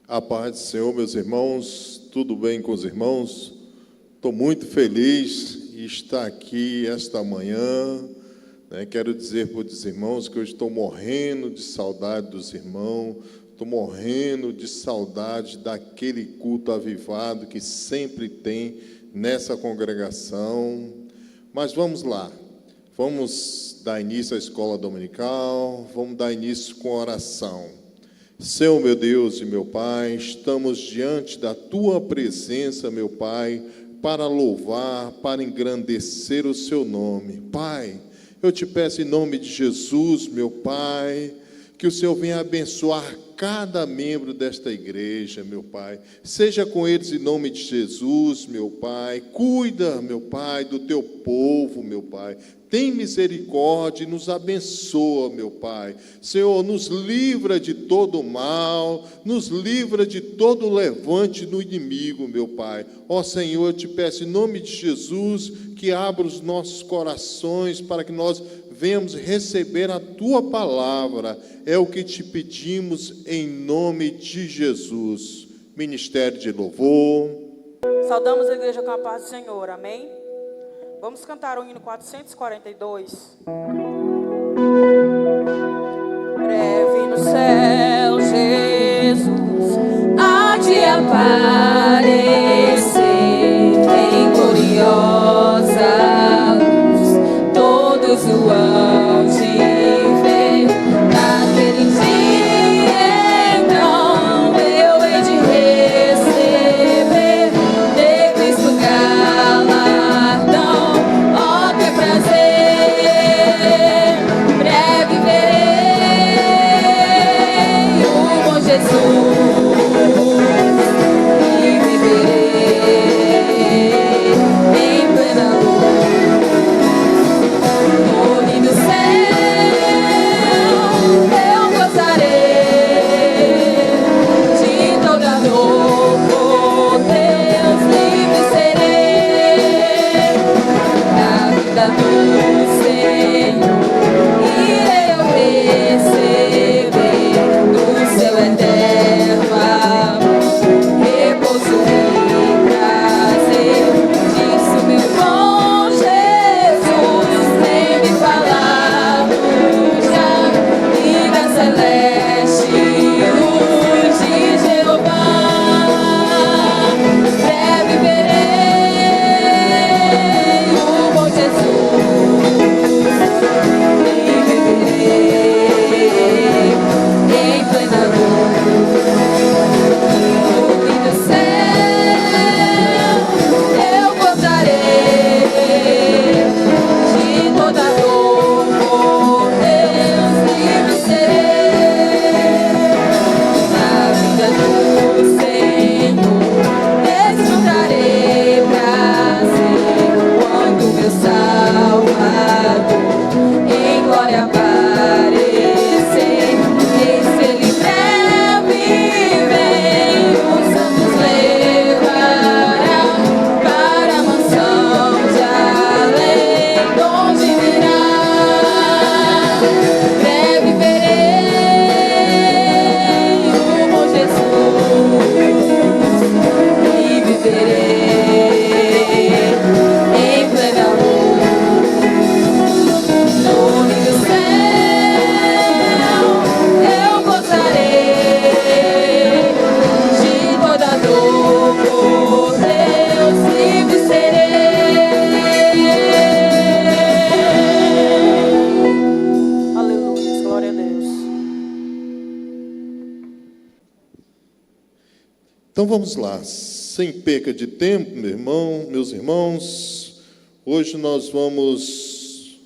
A paz do Senhor, meus irmãos, tudo bem com os irmãos? Estou muito feliz de estar aqui esta manhã, né? Quero dizer para os irmãos que eu estou morrendo de saudade dos irmãos, estou morrendo de saudade daquele culto avivado que sempre tem nessa congregação. Mas vamos lá, vamos dar início à escola dominical, vamos dar início com oração. Senhor, meu Deus e meu Pai, estamos diante da Tua presença, meu Pai, para louvar, para engrandecer o Seu nome. Pai, eu te peço em nome de Jesus, meu Pai, que o Senhor venha abençoar cada membro desta igreja, meu Pai. Seja com eles em nome de Jesus, meu Pai. Cuida, meu Pai, do Teu povo, meu Pai. Tem misericórdia e nos abençoa, meu Pai. Senhor, nos livra de todo mal, nos livra de todo levante do inimigo, meu Pai. Ó Senhor, eu te peço em nome de Jesus que abra os nossos corações para que nós venhamos receber a Tua palavra. É o que te pedimos em nome de Jesus. Ministério de louvor. Saudamos a igreja com a paz do Senhor, amém? Vamos cantar o hino 442. Breve no céu, Jesus há de aparecer em gloriosa luz, todos o hão de ver. Naquele dia, então, eu hei de receber de Cristo galardão. Oh, que prazer! Breve verei o bom Jesus e viverei em plena luz. No lindo céu eu gozarei de toda dor, por Deus livre serei. Na vida do Senhor irei eu receber do seu eterno amor, repouso e prazer. Disso meu bom Jesus tem me falado já, vida celeste, luz de Jeová. Breve verei o bom Jesus e viverei em plena luz. No lindo céu eu gozarei de toda dor, por Deus livre serei. Na vida do Senhor desfrutarei prazer, quando meu Salvador em glória aparecer. Eis que Ele breve vem, os santos levará para a mansão de além, onde virá. Breve verei o bom Jesus e viverei em plena luz. No lindo céu eu gozarei de toda dor, por Deus livre serei. Aleluia, glória a Deus. Então vamos lá, sem perca de tempo, meu irmão, meus irmãos, hoje nós vamos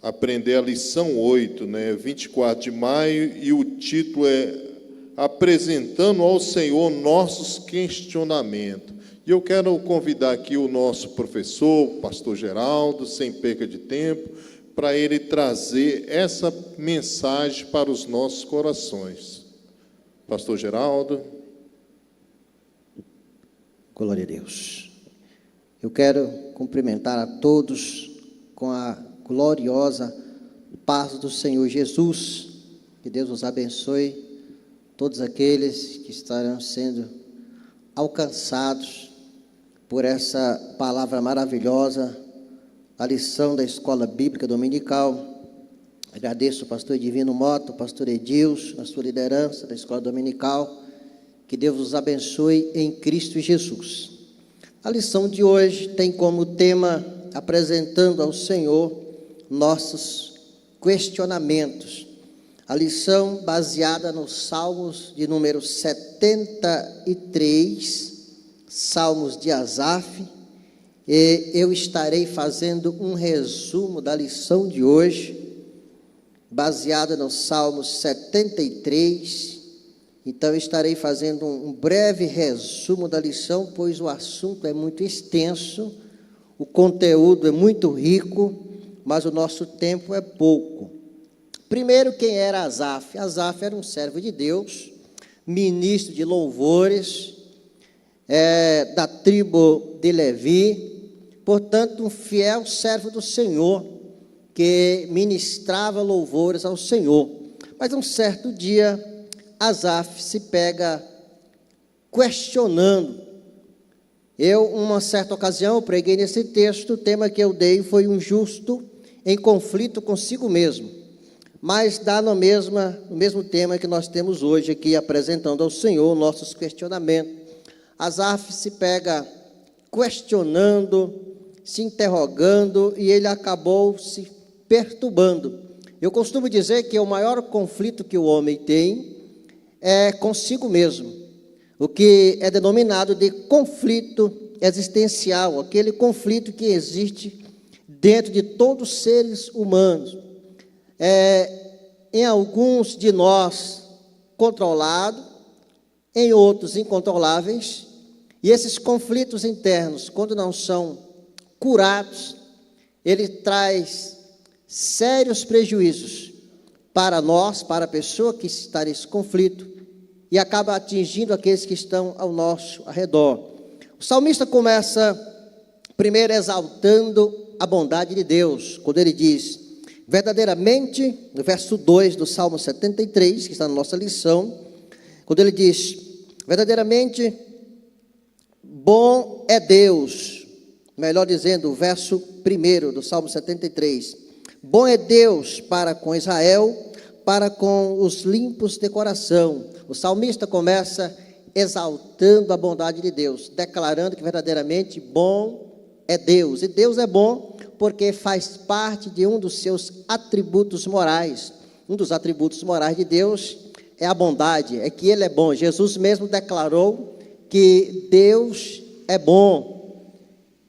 aprender a lição 8, 24 de maio, e o título é Apresentando ao Senhor Nossos Questionamentos. E eu quero convidar aqui o nosso professor, o pastor Geraldo, sem perca de tempo, para ele trazer essa mensagem para os nossos corações. Pastor Geraldo. Glória a Deus. Eu quero cumprimentar a todos com a gloriosa paz do Senhor Jesus. Que Deus os abençoe, todos aqueles que estarão sendo alcançados por essa palavra maravilhosa, a lição da Escola Bíblica Dominical. Agradeço ao pastor Divino Mota, ao pastor Edilson, a sua liderança da Escola Dominical. Que Deus os abençoe em Cristo Jesus. A lição de hoje tem como tema, apresentando ao Senhor nossos questionamentos. A lição baseada nos Salmos de número 73, Salmos de Asaf, e eu estarei fazendo um resumo da lição de hoje, baseada nos Salmos 73. Então, eu estarei fazendo um breve resumo da lição, pois o assunto é muito extenso, o conteúdo é muito rico, mas o nosso tempo é pouco. Primeiro, quem era Asaf? Asaf era um servo de Deus, ministro de louvores, da tribo de Levi, portanto, um fiel servo do Senhor, que ministrava louvores ao Senhor. Mas um certo dia, Asaf se pega questionando. Uma certa ocasião, eu preguei nesse texto, o tema que eu dei foi um justo em conflito consigo mesmo, mas dá no mesmo tema que nós temos hoje aqui, apresentando ao Senhor nossos questionamentos. Asaf se pega questionando, se interrogando, e ele acabou se perturbando. Eu costumo dizer que o maior conflito que o homem tem é consigo mesmo, o que é denominado de conflito existencial, aquele conflito que existe dentro de todos os seres humanos. Em alguns de nós controlado, em outros incontroláveis, e esses conflitos internos, quando não são curados, ele traz sérios prejuízos para nós, para a pessoa que está nesse conflito, e acaba atingindo aqueles que estão ao nosso redor. O salmista começa primeiro exaltando a bondade de Deus, quando ele diz, verdadeiramente, no verso 2 do Salmo 73, que está na nossa lição, quando ele diz, verdadeiramente bom é Deus, melhor dizendo, o verso 1 do Salmo 73, bom é Deus para com Israel, para com os limpos de coração. O salmista começa exaltando a bondade de Deus, declarando que verdadeiramente bom é Deus. E Deus é bom porque faz parte de um dos seus atributos morais. Um dos atributos morais de Deus é a bondade, é que Ele é bom. Jesus mesmo declarou que Deus é bom.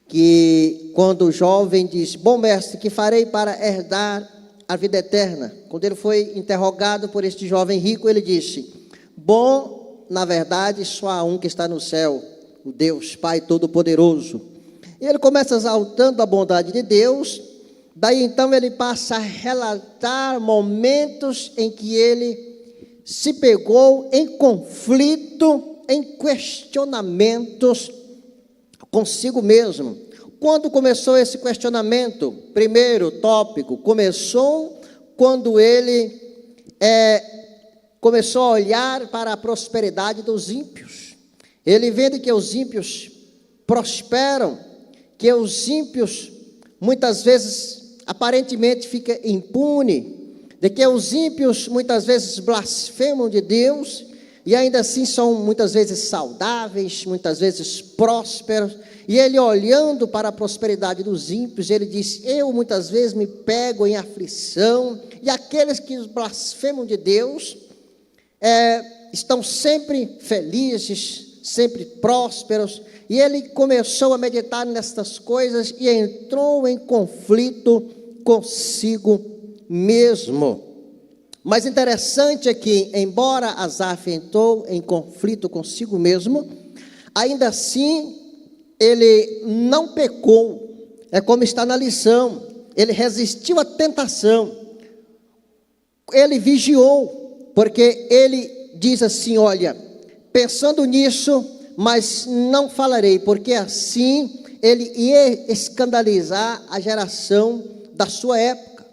Que quando o jovem diz, bom mestre, que farei para herdar a vida eterna? Quando ele foi interrogado por este jovem rico, ele disse, bom, na verdade, só há um que está no céu, o Deus Pai Todo-Poderoso. E ele começa exaltando a bondade de Deus, daí então ele passa a relatar momentos em que ele se pegou em conflito, em questionamentos consigo mesmo. Quando começou esse questionamento? Primeiro tópico, começou quando ele começou a olhar para a prosperidade dos ímpios. Ele vendo que os ímpios prosperam, que os ímpios muitas vezes aparentemente ficam impunes, de que os ímpios muitas vezes blasfemam de Deus e ainda assim são muitas vezes saudáveis, muitas vezes prósperos. E ele olhando para a prosperidade dos ímpios, ele diz, eu muitas vezes me pego em aflição, e aqueles que blasfemam de Deus, estão sempre felizes, sempre prósperos, e ele começou a meditar nestas coisas, e entrou em conflito consigo mesmo. Mas interessante é que, embora Asaf entrou em conflito consigo mesmo, ainda assim, ele não pecou, é como está na lição, ele resistiu à tentação, ele vigiou, porque ele diz assim, olha, pensando nisso, mas não falarei, porque assim ele ia escandalizar a geração da sua época.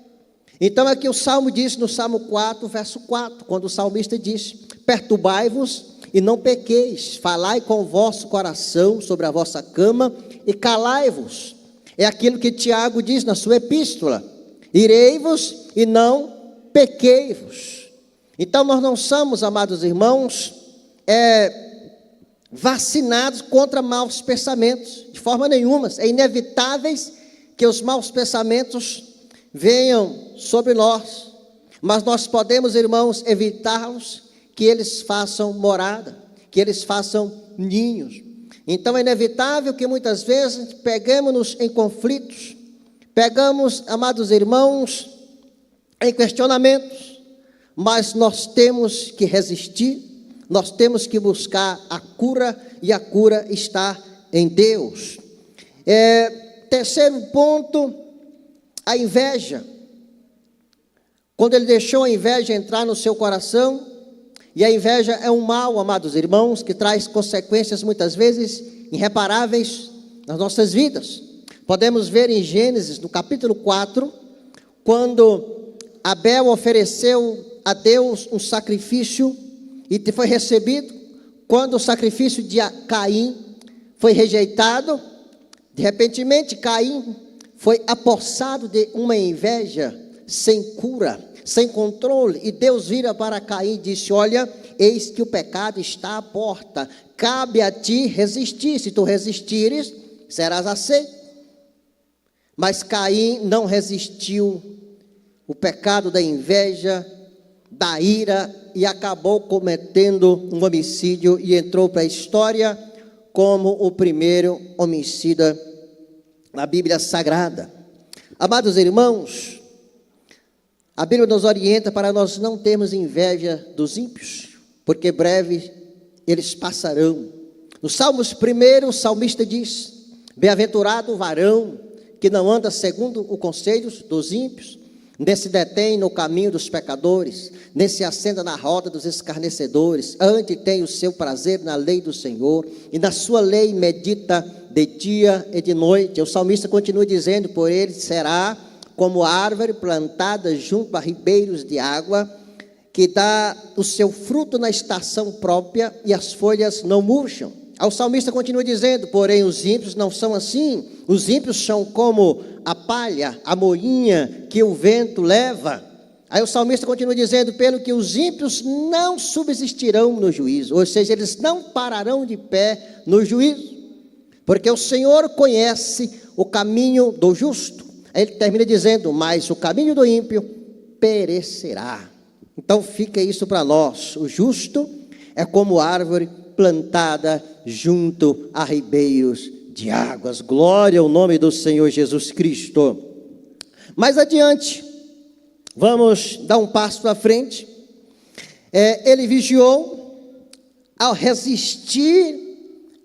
Então aqui o Salmo diz, no Salmo 4, verso 4, quando o salmista diz: perturbai-vos e não pequeis, falai com o vosso coração sobre a vossa cama e calai-vos. É aquilo que Tiago diz na sua epístola: irei-vos e não pequei-vos. Então nós não somos, amados irmãos, vacinados contra maus pensamentos, de forma nenhuma. É inevitável que os maus pensamentos venham sobre nós, mas nós podemos, irmãos, evitá-los, que eles façam morada, que eles façam ninhos. Então é inevitável que muitas vezes pegamos-nos em conflitos, pegamos, amados irmãos, em questionamentos, mas nós temos que resistir, nós temos que buscar a cura, e a cura está em Deus. Terceiro ponto, a inveja. Quando ele deixou a inveja entrar no seu coração, e a inveja é um mal, amados irmãos, que traz consequências muitas vezes irreparáveis nas nossas vidas. Podemos ver em Gênesis, no capítulo 4, quando Abel ofereceu a Deus um sacrifício e foi recebido. Quando o sacrifício de Caim foi rejeitado, de repentemente Caim foi apossado de uma inveja sem cura, sem controle, e Deus vira para Caim e disse: olha, eis que o pecado está à porta, cabe a ti resistir, se tu resistires, serás aceito. Mas Caim não resistiu o pecado da inveja, da ira, e acabou cometendo um homicídio, e entrou para a história como o primeiro homicida na Bíblia Sagrada. Amados irmãos, a Bíblia nos orienta para nós não termos inveja dos ímpios, porque breve eles passarão. No Salmos 1, o salmista diz: bem-aventurado o varão que não anda segundo o conselho dos ímpios, nem se detém no caminho dos pecadores, nem se assenta na roda dos escarnecedores. Antes tem o seu prazer na lei do Senhor, e na sua lei medita de dia e de noite. O salmista continua dizendo: por ele será como árvore plantada junto a ribeiros de água, que dá o seu fruto na estação própria, e as folhas não murcham. O salmista continua dizendo: porém os ímpios não são assim. Os ímpios são como a palha, a moinha que o vento leva. Aí o salmista continua dizendo: pelo que os ímpios não subsistirão no juízo, ou seja, eles não pararão de pé no juízo, porque o Senhor conhece o caminho do justo. Aí ele termina dizendo: mas o caminho do ímpio perecerá. Então fica isso para nós: o justo é como árvore plantada junto a ribeiros de águas. Glória ao nome do Senhor Jesus Cristo. Mais adiante, vamos dar um passo à frente. Ele vigiou ao resistir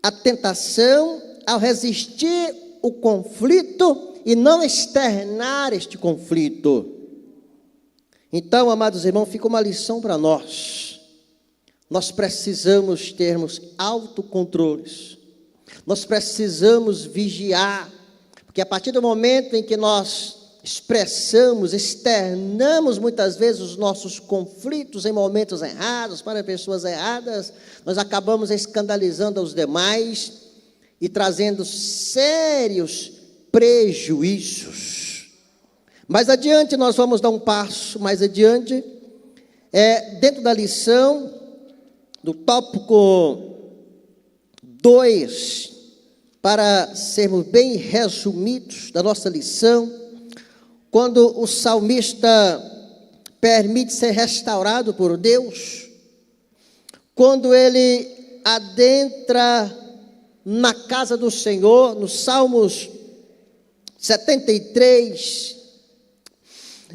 à tentação, ao resistir o conflito e não externar este conflito. Então, amados irmãos, fica uma lição para nós. Nós precisamos termos autocontroles. Nós precisamos vigiar, porque a partir do momento em que nós externamos muitas vezes os nossos conflitos em momentos errados, para pessoas erradas, nós acabamos escandalizando os demais e trazendo sérios prejuízos. Mais adiante, nós vamos dar um passo mais adiante, dentro da lição, do tópico 2, para sermos bem resumidos da nossa lição, quando o salmista permite ser restaurado por Deus, quando ele adentra na casa do Senhor, nos Salmos 73,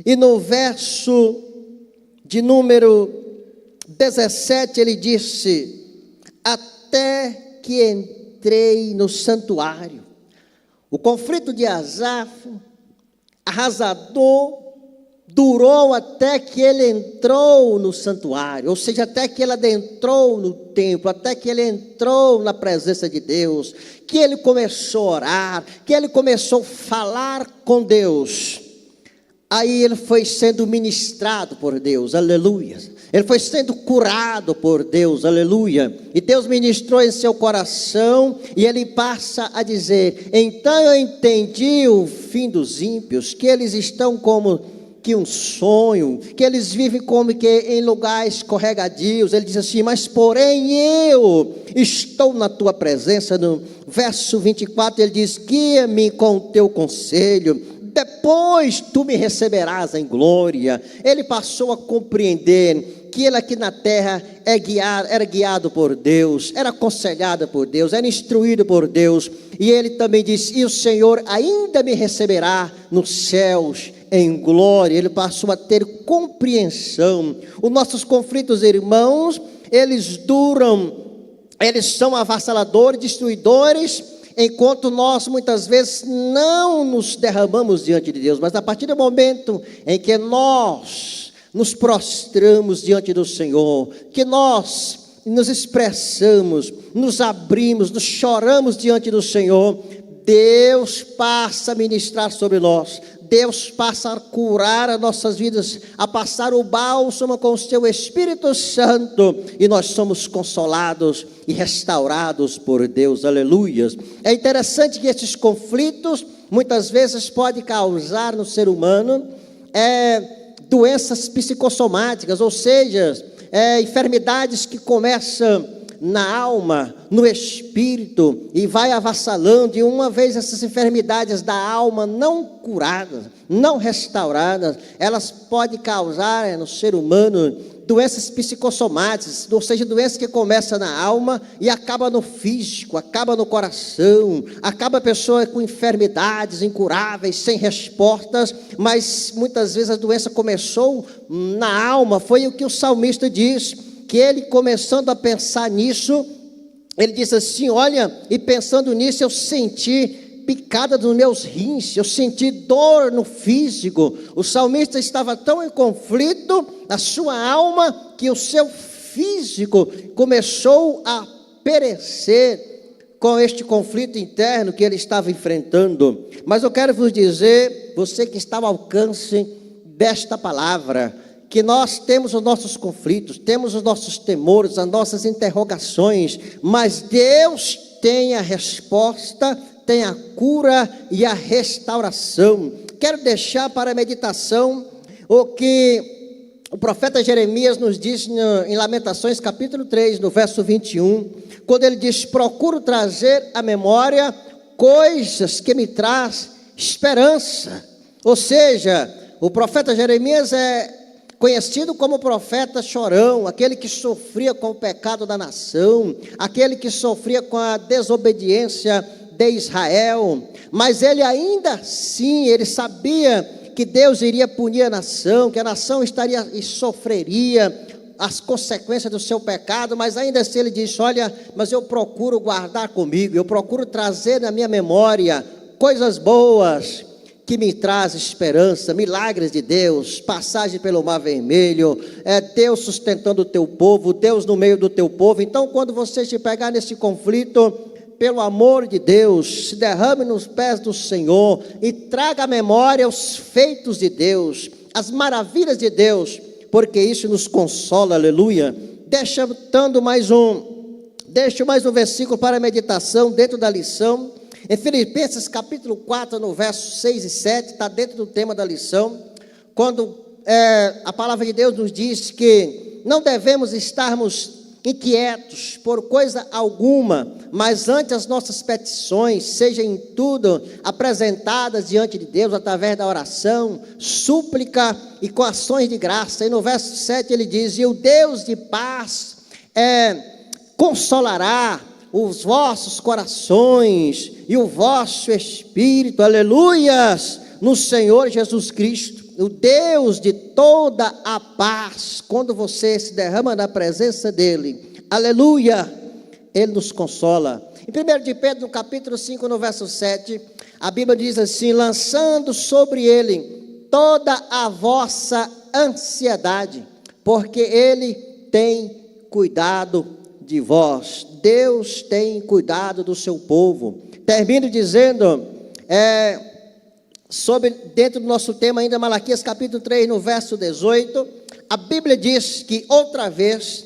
e no verso de número 17, ele disse: até que entrei no santuário. O conflito de Asaf, arrasador, durou até que ele entrou no santuário, ou seja, até que ele adentrou no templo, até que ele entrou na presença de Deus, que ele começou a orar, que ele começou a falar com Deus. Aí ele foi sendo ministrado por Deus, aleluia. Ele foi sendo curado por Deus, aleluia. E Deus ministrou em seu coração, e ele passa a dizer: então eu entendi o fim dos ímpios, que eles estão como que um sonho, que eles vivem como que em lugares escorregadios. Ele diz assim: mas porém eu estou na tua presença. No verso 24 ele diz: guia-me com o teu conselho, depois tu me receberás em glória. Ele passou a compreender que ele aqui na terra era guiado por Deus, era aconselhado por Deus, era instruído por Deus. E ele também disse: e o Senhor ainda me receberá nos céus em glória. Ele passou a ter compreensão. Os nossos conflitos, irmãos, eles duram, eles são avassaladores, destruidores, enquanto nós muitas vezes não nos derramamos diante de Deus. Mas a partir do momento em que nós nos prostramos diante do Senhor, que nós nos expressamos, nos abrimos, nos choramos diante do Senhor, Deus passa a ministrar sobre nós. Deus passa a curar as nossas vidas, a passar o bálsamo com o seu Espírito Santo, e nós somos consolados e restaurados por Deus, aleluia. É interessante que esses conflitos muitas vezes podem causar no ser humano doenças psicossomáticas, ou seja, enfermidades que começam na alma, no espírito, e vai avassalando. E uma vez essas enfermidades da alma não curadas, não restauradas, elas podem causar no ser humano doenças psicossomáticas, ou seja, doenças que começam na alma e acabam no físico, acaba no coração, acaba a pessoa com enfermidades incuráveis, sem respostas. Mas muitas vezes a doença começou na alma. Foi o que o salmista diz, que ele, começando a pensar nisso, ele diz assim: olha, e pensando nisso eu senti picada dos meus rins, eu senti dor no físico. O salmista estava tão em conflito na sua alma, que o seu físico começou a perecer com este conflito interno que ele estava enfrentando. Mas eu quero vos dizer, você que está ao alcance desta palavra, que nós temos os nossos conflitos, temos os nossos temores, as nossas interrogações, mas Deus tem a resposta, tem a cura e a restauração. Quero deixar para a meditação o que o profeta Jeremias nos diz em Lamentações capítulo 3, no verso 21, quando ele diz: procuro trazer à memória coisas que me traz esperança. Ou seja, o profeta Jeremias é conhecido como profeta chorão, aquele que sofria com o pecado da nação, aquele que sofria com a desobediência de Israel. Mas ele ainda assim, ele sabia que Deus iria punir a nação, que a nação estaria e sofreria as consequências do seu pecado. Mas ainda assim ele disse: olha, mas eu procuro guardar comigo, eu procuro trazer na minha memória coisas boas que me traz esperança, milagres de Deus, passagem pelo Mar Vermelho, Deus sustentando o teu povo, Deus no meio do teu povo. Então, quando você se pegar nesse conflito, pelo amor de Deus, se derrame nos pés do Senhor e traga à memória os feitos de Deus, as maravilhas de Deus, porque isso nos consola, aleluia. Deixa mais um versículo para a meditação dentro da lição. Em Filipenses capítulo 4, no verso 6 e 7, está dentro do tema da lição, quando a palavra de Deus nos diz que não devemos estarmos inquietos por coisa alguma, mas antes as nossas petições sejam em tudo apresentadas diante de Deus, através da oração, súplica e com ações de graça. E no verso 7 ele diz: e o Deus de paz consolará os vossos corações e o vosso espírito, aleluias, no Senhor Jesus Cristo. O Deus de toda a paz, quando você se derrama na presença dele, aleluia, ele nos consola. Em 1 de Pedro, no capítulo 5, no verso 7, a Bíblia diz assim: lançando sobre ele toda a vossa ansiedade, porque Ele tem cuidado de vós. Deus tem cuidado do seu povo. Termino dizendo, dentro do nosso tema ainda, Malaquias capítulo 3, no verso 18, a Bíblia diz que outra vez,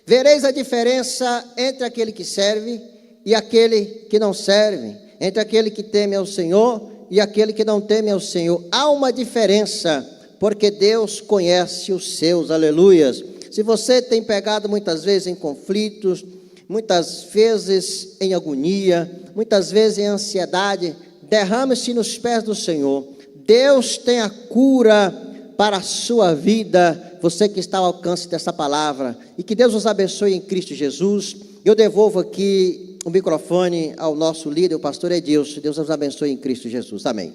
vereis a diferença entre aquele que serve e aquele que não serve, entre aquele que teme ao Senhor e aquele que não teme ao Senhor. Há uma diferença, porque Deus conhece os seus, aleluias. Se você tem pegado muitas vezes em conflitos, muitas vezes em agonia, muitas vezes em ansiedade, derrame-se nos pés do Senhor. Deus tem a cura para a sua vida, você que está ao alcance dessa palavra, e que Deus os abençoe em Cristo Jesus. Eu devolvo aqui o microfone ao nosso líder, o pastor Edilson. Deus os abençoe em Cristo Jesus, amém.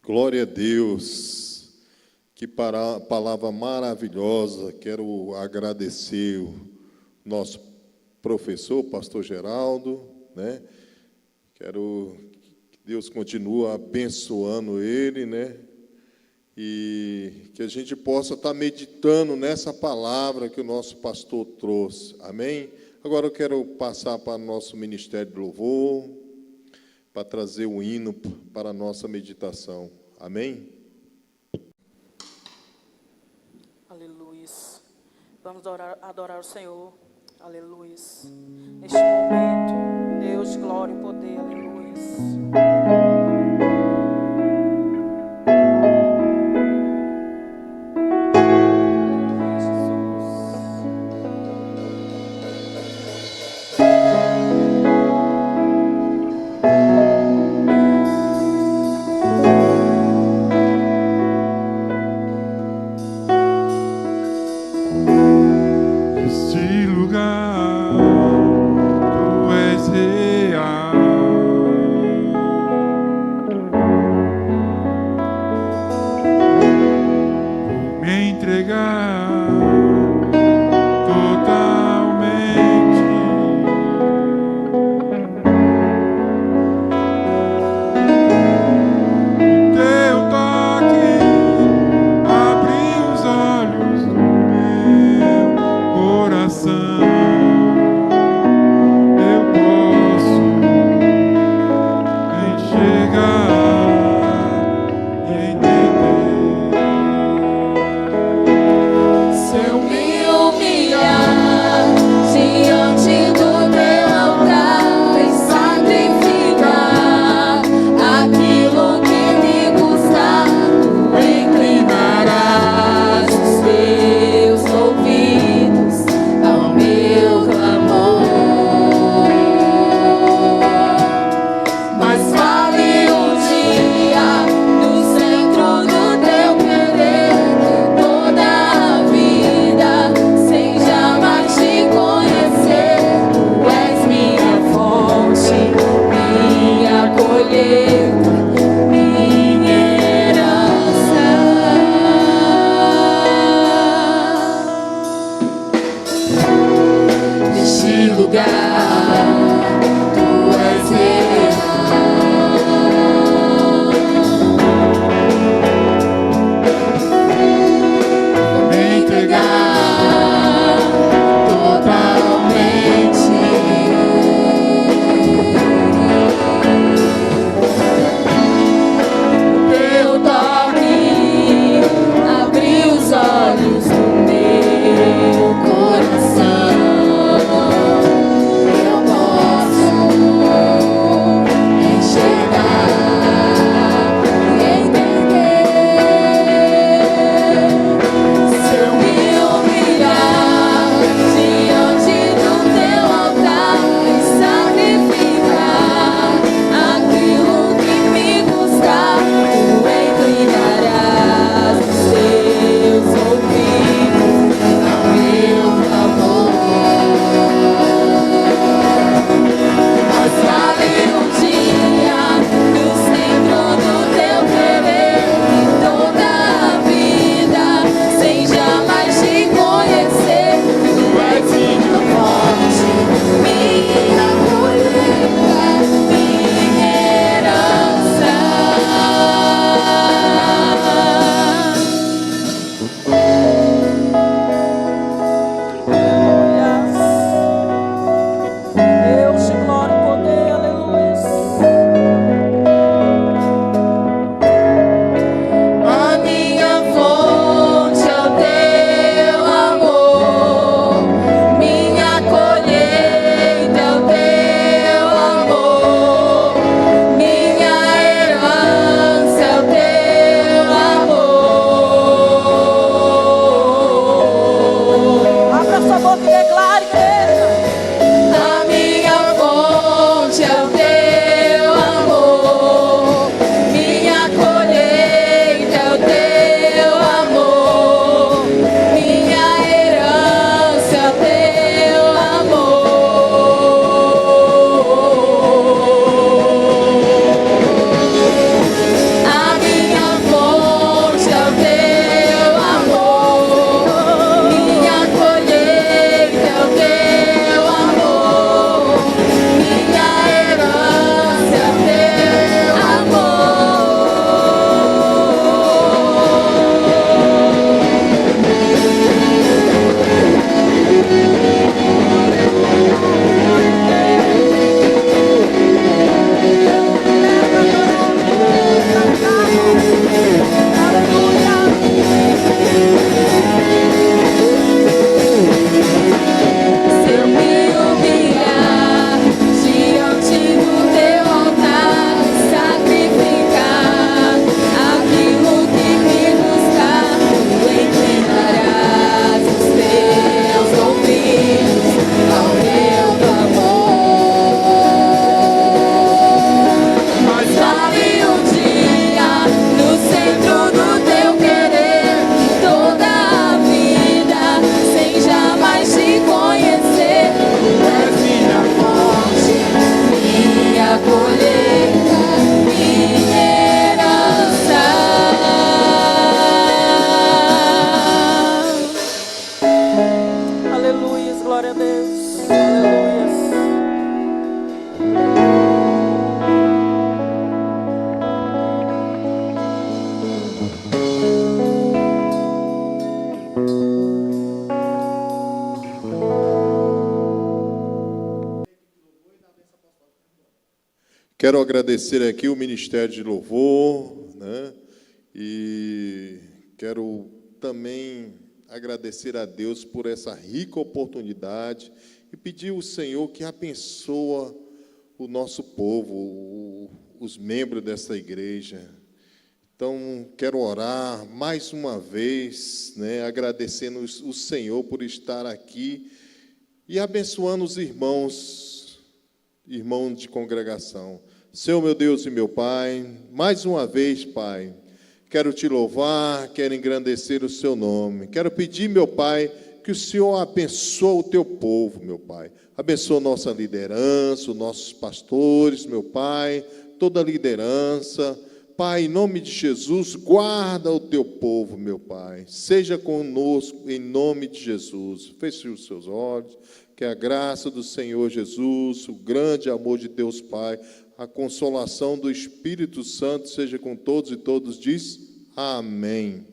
Glória a Deus, que palavra maravilhosa. Quero agradecer o nosso professor, pastor Geraldo, né? Quero que Deus continue abençoando ele, né? E que a gente possa estar meditando nessa palavra que o nosso pastor trouxe, amém? Agora eu quero passar para o nosso ministério de louvor, para trazer o hino para a nossa meditação, amém? Aleluia. Vamos adorar o Senhor, aleluia. Neste momento, Deus de glória e poder, aleluia. Tu és real. Quero agradecer aqui o Ministério de Louvor, né? E quero também agradecer a Deus por essa rica oportunidade e pedir ao Senhor que abençoe o nosso povo, os membros dessa igreja. Então, quero orar mais uma vez, né, agradecendo o Senhor por estar aqui e abençoando os irmãos de congregação. Senhor, meu Deus e meu Pai, mais uma vez, Pai, quero te louvar, quero engrandecer o seu nome. Quero pedir, meu Pai, que o Senhor abençoe o teu povo, meu Pai. Abençoa nossa liderança, os nossos pastores, meu Pai, toda a liderança. Pai, em nome de Jesus, guarda o teu povo, meu Pai. Seja conosco, em nome de Jesus. Feche os seus olhos, que a graça do Senhor Jesus, o grande amor de Deus Pai, a consolação do Espírito Santo seja com todos e todos diz amém.